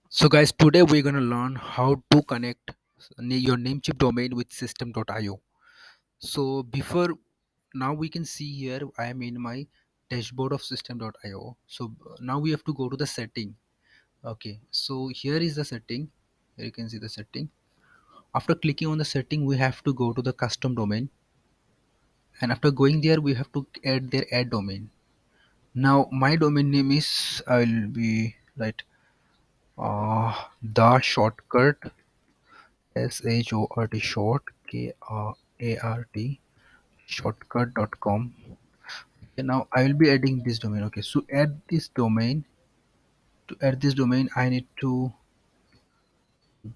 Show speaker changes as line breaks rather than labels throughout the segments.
So guys, today we're gonna learn how to connect your Namecheap domain with system.io. So before now we can see here I am in my dashboard of system.io. So now we have to go to the setting. Okay, so here is the setting. Here you can see the setting. After clicking on the setting, we have to go to the custom domain, and after going there, we have to add their add domain. Now my domain name is I'll be right the shortcut short short KART shortcut.com. Okay, now I will be adding this domain. Okay, so add this domain. To add this domain, I need to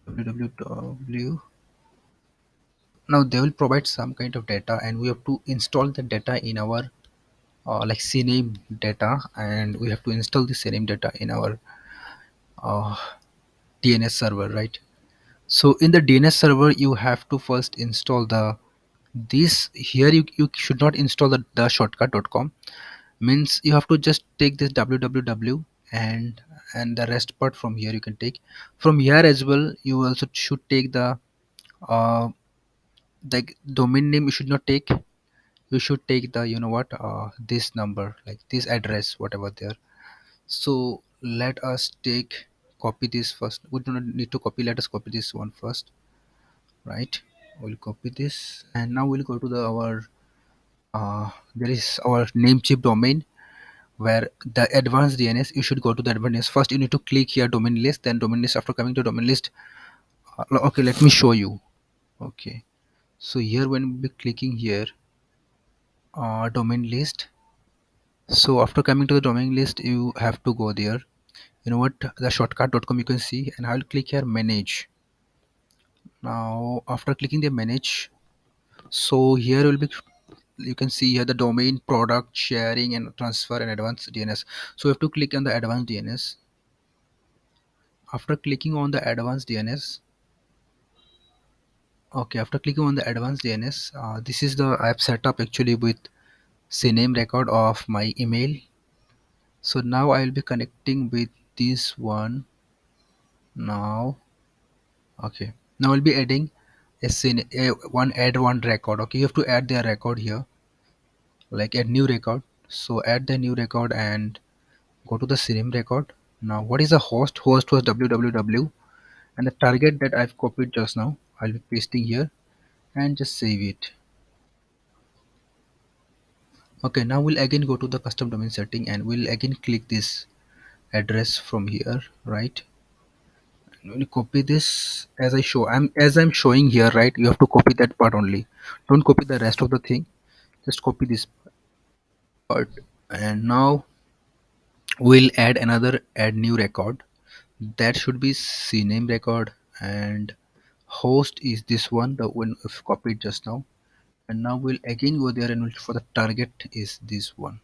www. Now they will provide some kind of data, and we have to install the data in our like CNAME data, and we have to install the CNAME data in our uh, DNS server, right? So in the DNS server, you have to first install the this here. You should not install the shortcut.com. Means you have to just take this www and the rest part from here you can take. From here as well, you also should take uh the domain name. You should not take, you should take the, you know what, this number, like this address, whatever there. So let us take, copy this first. We do not need to copy, let us copy this one first, right? We'll copy this, and now we'll go to the our there is our Namecheap domain, where the advanced DNS, you should go to the advanced DNS. First you need to click here domain list, then domain list. After coming to domain list, okay, let me show you. Okay, so here when we clicking here domain list, so after coming to the domain list, you have to go there. You know what, the shortcut.com you can see, and I'll click here manage. Now after clicking the manage, so here will be, you can see here the domain, product, sharing and transfer, and advanced DNS. So you have to click on the advanced DNS. After clicking on the advanced DNS, okay, after clicking on the advanced DNS, this is the app setup actually with CNAME record of my email. So now I will be connecting with this one now. Okay, now I'll be adding one add one record. Okay, you have to add their record here, like add new record. So add the new record and go to the CNAME record. Now what is the host? Host was www, and the target that I've copied just now, I'll be pasting here and just save it. Okay, now we'll again go to the custom domain setting, and we'll again click this address from here, right? We'll copy this as I show. I'm showing here, right? You have to copy that part only. Don't copy the rest of the thing. Just copy this part. And now we'll add another add new record. That should be CNAME record, and host is this one, the one I've copied just now. And now we'll again go there, and for the target is this one.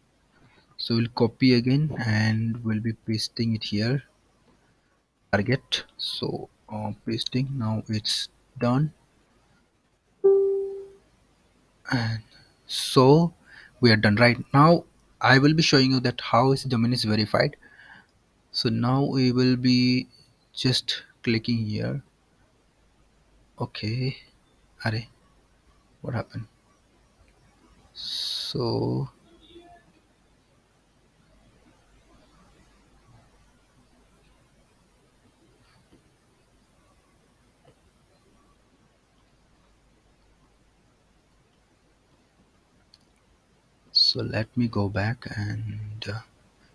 So we'll copy again and we'll be pasting it here, target. So pasting, now it's done. And so we are done. Right now I will be showing you that how is the domain is verified. So now we will be just clicking here. Okay, array, what happened? So let me go back, and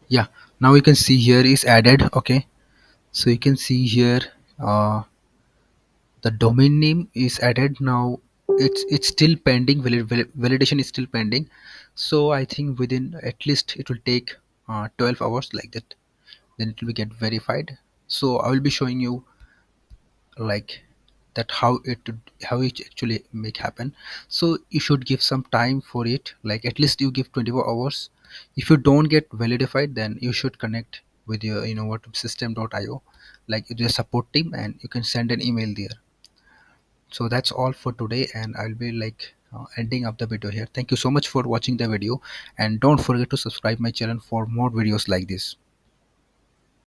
yeah, now you can see here is added. Okay, so you can see here uh, the domain name is added. Now it's still pending, validation is still pending. So I think within at least it will take 12 hours like that, then it will be get verified. So I will be showing you like that how it actually make happen. So you should give some time for it, like at least you give 24 hours. If you don't get validated, then you should connect with your, you know what, system.io, like your support team, and you can send an email there. So that's all for today, and I'll be like ending up the video here. Thank you so much for watching the video, and don't forget to subscribe my channel for more videos like this.